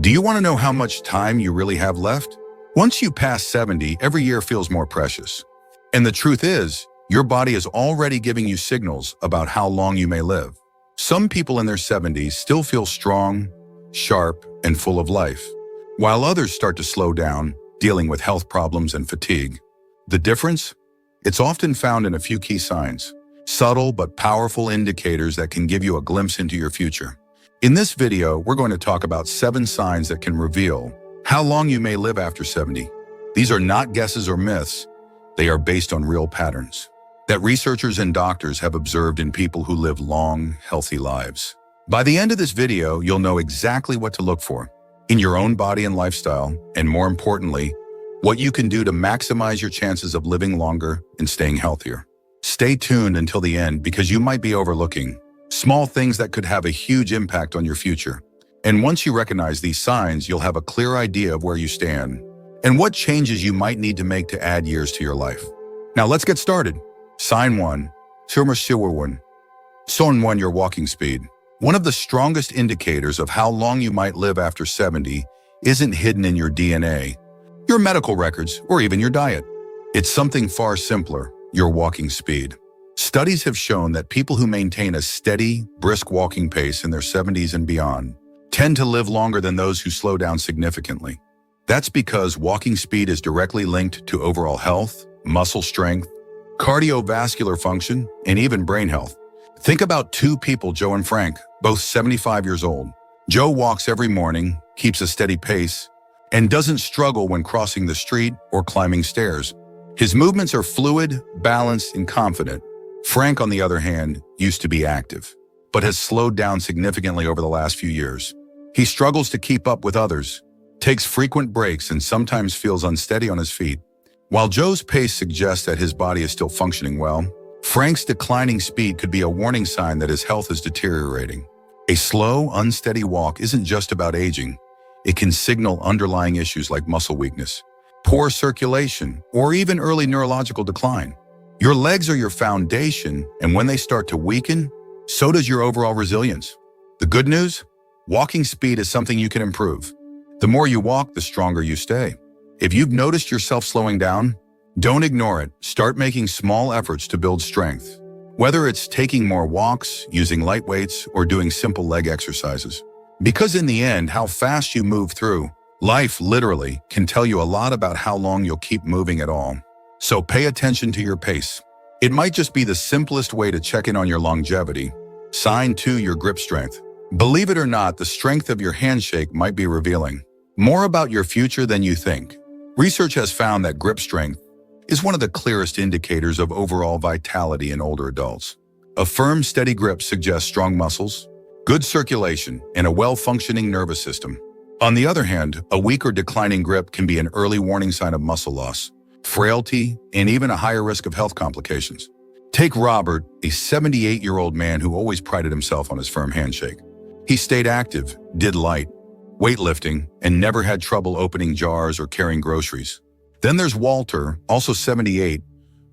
Do you want to know how much time you really have left? Once you pass 70, every year feels more precious. And the truth is, your body is already giving you signals about how long you may live. Some people in their 70s still feel strong, sharp, and full of life, while others start to slow down, dealing with health problems and fatigue. The difference? It's often found in a few key signs, subtle but powerful indicators that can give you a glimpse into your future. In this video, we're going to talk about 7 signs that can reveal how long you may live after 70. These are not guesses or myths. They are based on real patterns that researchers and doctors have observed in people who live long, healthy lives. By the end of this video, you'll know exactly what to look for in your own body and lifestyle, and more importantly, what you can do to maximize your chances of living longer and staying healthier. Stay tuned until the end because you might be overlooking small things that could have a huge impact on your future. And once you recognize these signs, you'll have a clear idea of where you stand and what changes you might need to make to add years to your life. Now let's get started. Sign 1. Sign 1, your walking speed. One of the strongest indicators of how long you might live after 70 isn't hidden in your DNA, your medical records, or even your diet. It's something far simpler, your walking speed. Studies have shown that people who maintain a steady, brisk walking pace in their 70s and beyond tend to live longer than those who slow down significantly. That's because walking speed is directly linked to overall health, muscle strength, cardiovascular function, and even brain health. Think about 2 people, Joe and Frank, both 75 years old. Joe walks every morning, keeps a steady pace, and doesn't struggle when crossing the street or climbing stairs. His movements are fluid, balanced, and confident. Frank, on the other hand, used to be active, but has slowed down significantly over the last few years. He struggles to keep up with others, takes frequent breaks, and sometimes feels unsteady on his feet. While Joe's pace suggests that his body is still functioning well, Frank's declining speed could be a warning sign that his health is deteriorating. A slow, unsteady walk isn't just about aging. It can signal underlying issues like muscle weakness, poor circulation, or even early neurological decline. Your legs are your foundation, and when they start to weaken, so does your overall resilience. The good news? Walking speed is something you can improve. The more you walk, the stronger you stay. If you've noticed yourself slowing down, don't ignore it. Start making small efforts to build strength. Whether it's taking more walks, using light weights, or doing simple leg exercises. Because in the end, how fast you move through life literally can tell you a lot about how long you'll keep moving at all. So pay attention to your pace. It might just be the simplest way to check in on your longevity. Sign 2, your grip strength. Believe it or not, the strength of your handshake might be revealing more about your future than you think. Research has found that grip strength is one of the clearest indicators of overall vitality in older adults. A firm, steady grip suggests strong muscles, good circulation, and a well-functioning nervous system. On the other hand, a weak or declining grip can be an early warning sign of muscle loss, frailty, and even a higher risk of health complications. Take Robert, a 78-year-old man who always prided himself on his firm handshake. He stayed active, did light weightlifting, and never had trouble opening jars or carrying groceries. Then there's Walter, also 78,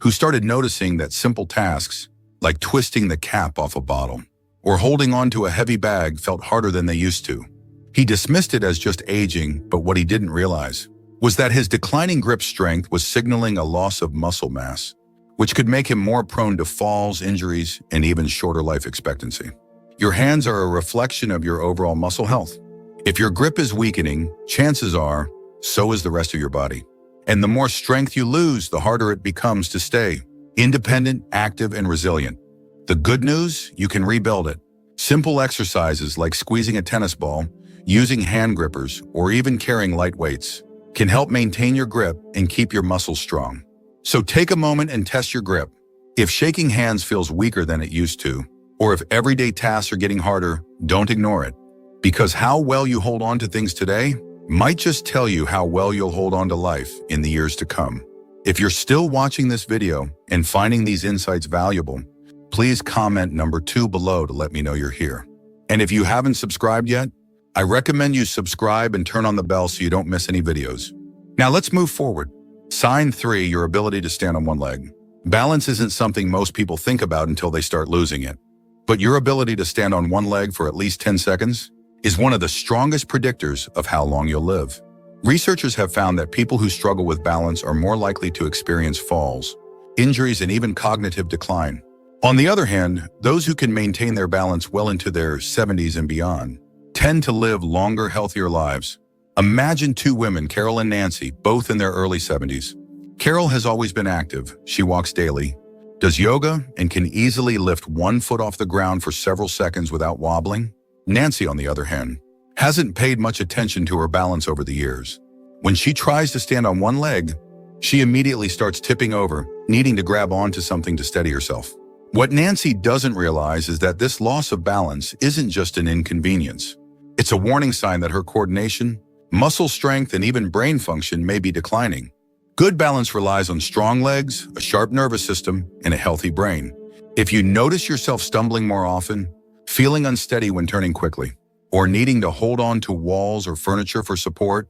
who started noticing that simple tasks, like twisting the cap off a bottle or holding onto a heavy bag, felt harder than they used to. He dismissed it as just aging, but what he didn't realize was that his declining grip strength was signaling a loss of muscle mass, which could make him more prone to falls, injuries, and even shorter life expectancy. Your hands are a reflection of your overall muscle health. If your grip is weakening, chances are, so is the rest of your body. And the more strength you lose, the harder it becomes to stay independent, active, and resilient. The good news? You can rebuild it. Simple exercises like squeezing a tennis ball, using hand grippers, or even carrying light weights can help maintain your grip and keep your muscles strong. So take a moment and test your grip. If shaking hands feels weaker than it used to, or if everyday tasks are getting harder, don't ignore it. Because how well you hold on to things today might just tell you how well you'll hold on to life in the years to come. If you're still watching this video and finding these insights valuable, please comment number 2 below to let me know you're here. And if you haven't subscribed yet, I recommend you subscribe and turn on the bell so you don't miss any videos. Now let's move forward. Sign 3, your ability to stand on one leg. Balance isn't something most people think about until they start losing it. But your ability to stand on one leg for at least 10 seconds is one of the strongest predictors of how long you'll live. Researchers have found that people who struggle with balance are more likely to experience falls, injuries, and even cognitive decline. On the other hand, those who can maintain their balance well into their 70s and beyond tend to live longer, healthier lives. Imagine two women, Carol and Nancy, both in their early 70s. Carol has always been active. She walks daily, does yoga, and can easily lift one foot off the ground for several seconds without wobbling. Nancy, on the other hand, hasn't paid much attention to her balance over the years. When she tries to stand on one leg, she immediately starts tipping over, needing to grab onto something to steady herself. What Nancy doesn't realize is that this loss of balance isn't just an inconvenience. It's a warning sign that her coordination, muscle strength, and even brain function may be declining. Good balance relies on strong legs, a sharp nervous system, and a healthy brain. If you notice yourself stumbling more often, feeling unsteady when turning quickly, or needing to hold on to walls or furniture for support,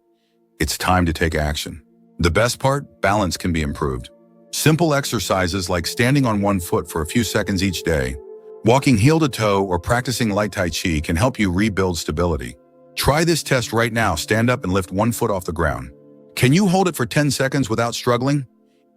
it's time to take action. The best part, balance can be improved. Simple exercises like standing on one foot for a few seconds each day, walking heel to toe, or practicing light Tai Chi can help you rebuild stability. Try this test right now. Stand up and lift one foot off the ground. Can you hold it for 10 seconds without struggling?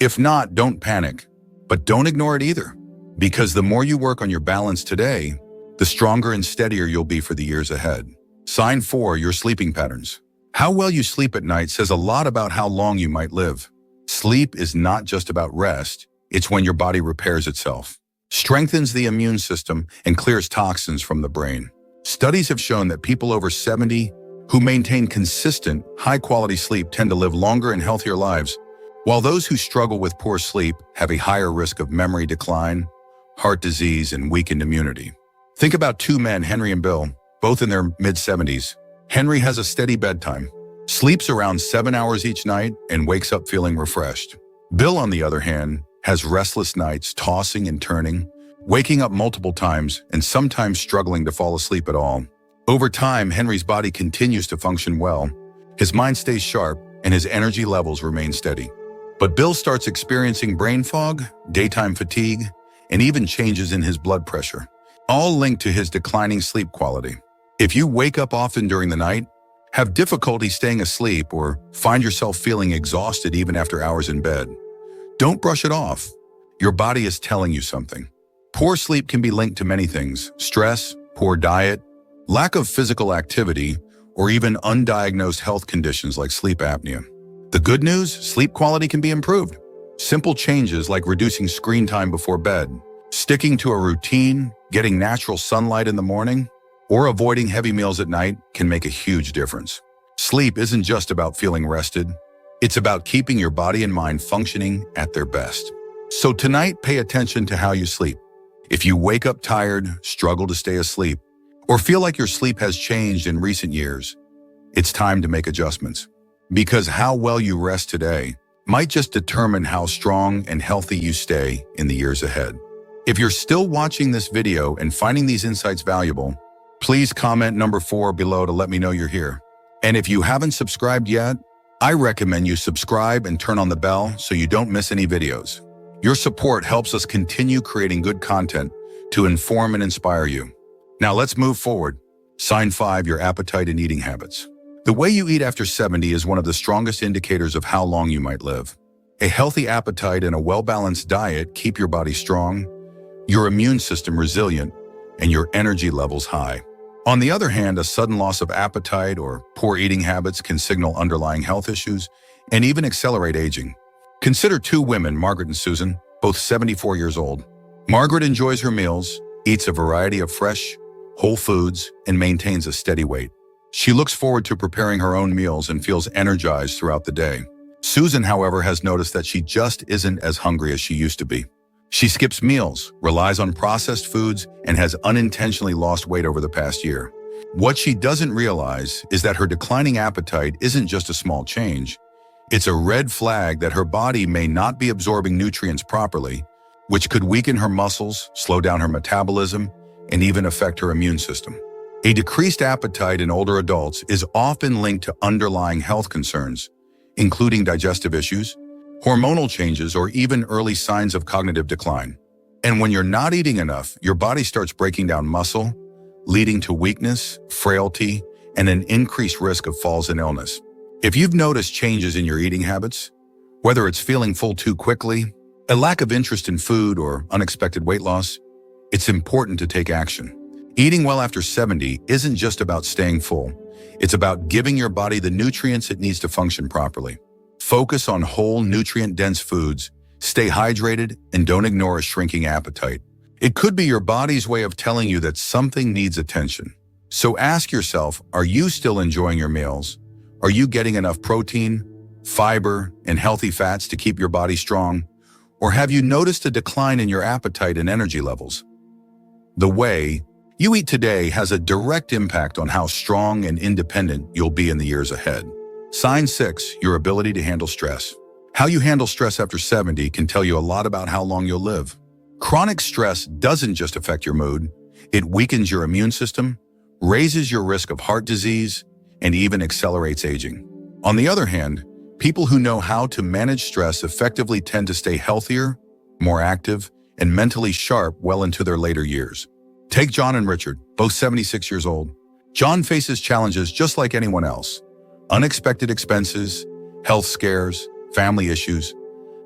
If not, don't panic. But don't ignore it either, because the more you work on your balance today, the stronger and steadier you'll be for the years ahead. Sign 4, your sleeping patterns. How well you sleep at night says a lot about how long you might live. Sleep is not just about rest, it's when your body repairs itself, strengthens the immune system, and clears toxins from the brain. Studies have shown that people over 70 who maintain consistent, high-quality sleep tend to live longer and healthier lives, while those who struggle with poor sleep have a higher risk of memory decline, heart disease, and weakened immunity. Think about two men, Henry and Bill, both in their mid-70s. Henry has a steady bedtime, sleeps around 7 hours each night, and wakes up feeling refreshed. Bill, on the other hand, has restless nights, tossing and turning, waking up multiple times, and sometimes struggling to fall asleep at all. Over time, Henry's body continues to function well, his mind stays sharp, and his energy levels remain steady. But Bill starts experiencing brain fog, daytime fatigue, and even changes in his blood pressure, all linked to his declining sleep quality. If you wake up often during the night, have difficulty staying asleep, or find yourself feeling exhausted even after hours in bed, don't brush it off. Your body is telling you something. Poor sleep can be linked to many things: stress, poor diet, lack of physical activity, or even undiagnosed health conditions like sleep apnea. The good news, sleep quality can be improved. Simple changes like reducing screen time before bed, sticking to a routine, getting natural sunlight in the morning, or avoiding heavy meals at night can make a huge difference. Sleep isn't just about feeling rested. It's about keeping your body and mind functioning at their best. So tonight, pay attention to how you sleep. If you wake up tired, struggle to stay asleep, or feel like your sleep has changed in recent years, it's time to make adjustments. Because how well you rest today might just determine how strong and healthy you stay in the years ahead. If you're still watching this video and finding these insights valuable, please comment number 4 below to let me know you're here. And if you haven't subscribed yet, I recommend you subscribe and turn on the bell so you don't miss any videos. Your support helps us continue creating good content to inform and inspire you. Now let's move forward. Sign 5, your appetite and eating habits. The way you eat after 70 is one of the strongest indicators of how long you might live. A healthy appetite and a well-balanced diet keep your body strong, your immune system resilient, and your energy levels high. On the other hand, a sudden loss of appetite or poor eating habits can signal underlying health issues and even accelerate aging. Consider two women, Margaret and Susan, both 74 years old. Margaret enjoys her meals, eats a variety of fresh, whole foods, and maintains a steady weight. She looks forward to preparing her own meals and feels energized throughout the day. Susan, however, has noticed that she just isn't as hungry as she used to be. She skips meals, relies on processed foods, and has unintentionally lost weight over the past year. What she doesn't realize is that her declining appetite isn't just a small change. It's a red flag that her body may not be absorbing nutrients properly, which could weaken her muscles, slow down her metabolism, and even affect her immune system. A decreased appetite in older adults is often linked to underlying health concerns, including digestive issues, hormonal changes, or even early signs of cognitive decline. And when you're not eating enough, your body starts breaking down muscle, leading to weakness, frailty, and an increased risk of falls and illness. If you've noticed changes in your eating habits, whether it's feeling full too quickly, a lack of interest in food, or unexpected weight loss, it's important to take action. Eating well after 70 isn't just about staying full. It's about giving your body the nutrients it needs to function properly. Focus on whole, nutrient-dense foods, stay hydrated, and don't ignore a shrinking appetite. It could be your body's way of telling you that something needs attention. So ask yourself, are you still enjoying your meals? Are you getting enough protein, fiber, and healthy fats to keep your body strong? Or have you noticed a decline in your appetite and energy levels? The way you eat today has a direct impact on how strong and independent you'll be in the years ahead. Sign 6, your ability to handle stress. How you handle stress after 70 can tell you a lot about how long you'll live. Chronic stress doesn't just affect your mood, it weakens your immune system, raises your risk of heart disease, and even accelerates aging. On the other hand, people who know how to manage stress effectively tend to stay healthier, more active, and mentally sharp well into their later years. Take John and Richard, both 76 years old. John faces challenges just like anyone else. Unexpected expenses, health scares, family issues,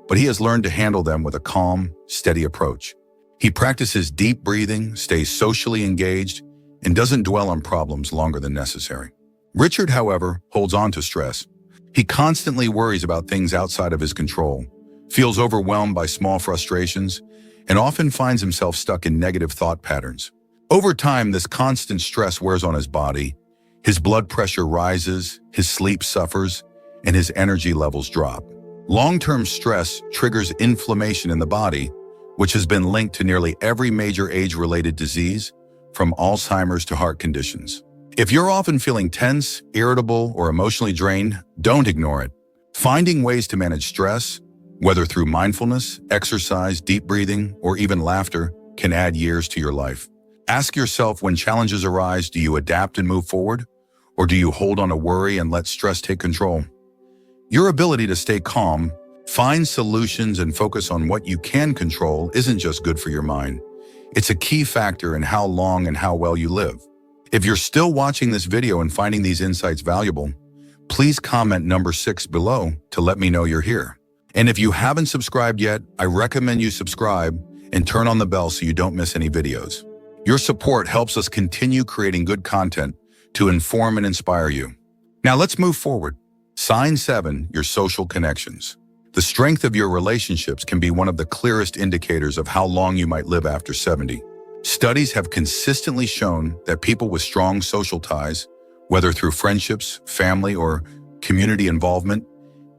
but he has learned to handle them with a calm, steady approach. He practices deep breathing, stays socially engaged, and doesn't dwell on problems longer than necessary. Richard, however, holds on to stress. He constantly worries about things outside of his control, feels overwhelmed by small frustrations, and often finds himself stuck in negative thought patterns. Over time, this constant stress wears on his body. His blood pressure rises, his sleep suffers, and his energy levels drop. Long-term stress triggers inflammation in the body, which has been linked to nearly every major age-related disease, from Alzheimer's to heart conditions. If you're often feeling tense, irritable, or emotionally drained, don't ignore it. Finding ways to manage stress, whether through mindfulness, exercise, deep breathing, or even laughter, can add years to your life. Ask yourself, when challenges arise, do you adapt and move forward? Or do you hold on to worry and let stress take control? Your ability to stay calm, find solutions, and focus on what you can control isn't just good for your mind. It's a key factor in how long and how well you live. If you're still watching this video and finding these insights valuable, please comment number 6 below to let me know you're here. And if you haven't subscribed yet, I recommend you subscribe and turn on the bell so you don't miss any videos. Your support helps us continue creating good content to inform and inspire you. Now let's move forward. Sign 7, your social connections. The strength of your relationships can be one of the clearest indicators of how long you might live after 70. Studies have consistently shown that people with strong social ties, whether through friendships, family, or community involvement,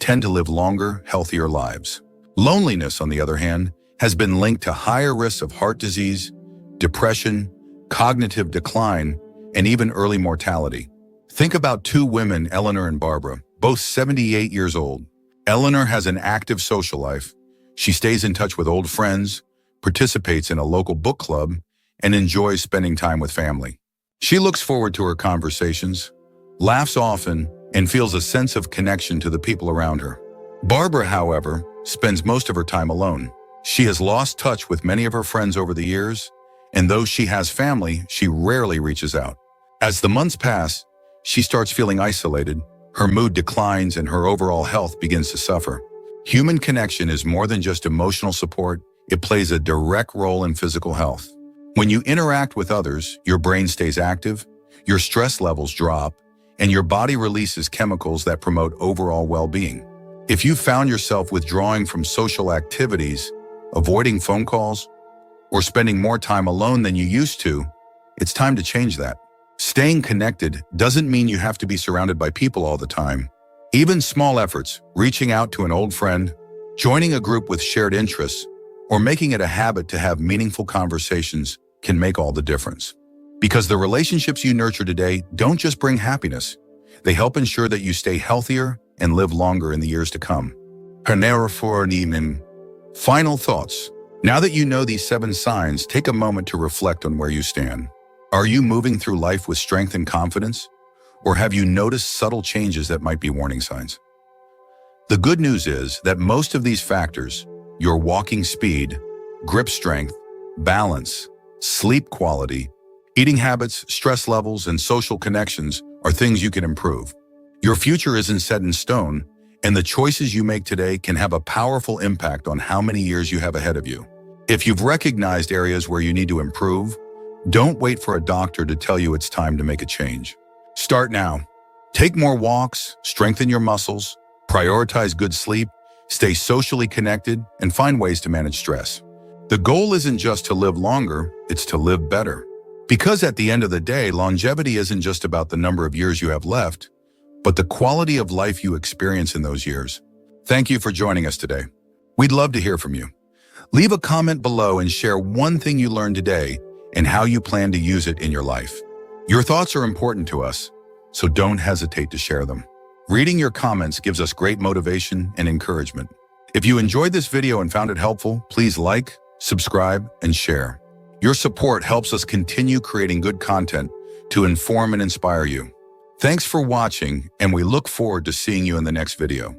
tend to live longer, healthier lives. Loneliness, on the other hand, has been linked to higher risks of heart disease, depression, cognitive decline, and even early mortality. Think about 2 women, Eleanor and Barbara, both 78 years old. Eleanor has an active social life. She stays in touch with old friends, participates in a local book club, and enjoys spending time with family. She looks forward to her conversations, laughs often, and feels a sense of connection to the people around her. Barbara, however, spends most of her time alone. She has lost touch with many of her friends over the years, and though she has family, she rarely reaches out. As the months pass, she starts feeling isolated, her mood declines, and her overall health begins to suffer. Human connection is more than just emotional support. It plays a direct role in physical health. When you interact with others, your brain stays active, your stress levels drop, and your body releases chemicals that promote overall well-being. If you found yourself withdrawing from social activities, avoiding phone calls, or spending more time alone than you used to, it's time to change that. Staying connected doesn't mean you have to be surrounded by people all the time. Even small efforts, reaching out to an old friend, joining a group with shared interests, or making it a habit to have meaningful conversations can make all the difference. Because the relationships you nurture today don't just bring happiness, they help ensure that you stay healthier and live longer in the years to come. Final thoughts. Now that you know these 7 signs, take a moment to reflect on where you stand. Are you moving through life with strength and confidence? Or have you noticed subtle changes that might be warning signs? The good news is that most of these factors, your walking speed, grip strength, balance, sleep quality, eating habits, stress levels, and social connections, are things you can improve. Your future isn't set in stone, and the choices you make today can have a powerful impact on how many years you have ahead of you. If you've recognized areas where you need to improve, don't wait for a doctor to tell you it's time to make a change. Start now. Take more walks, strengthen your muscles, prioritize good sleep, stay socially connected, and find ways to manage stress. The goal isn't just to live longer, it's to live better. Because at the end of the day, longevity isn't just about the number of years you have left, but the quality of life you experience in those years. Thank you for joining us today. We'd love to hear from you. Leave a comment below and share one thing you learned today and how you plan to use it in your life. Your thoughts are important to us, so don't hesitate to share them. Reading your comments gives us great motivation and encouragement. If you enjoyed this video and found it helpful, please like, subscribe, and share. Your support helps us continue creating good content to inform and inspire you. Thanks for watching, and we look forward to seeing you in the next video.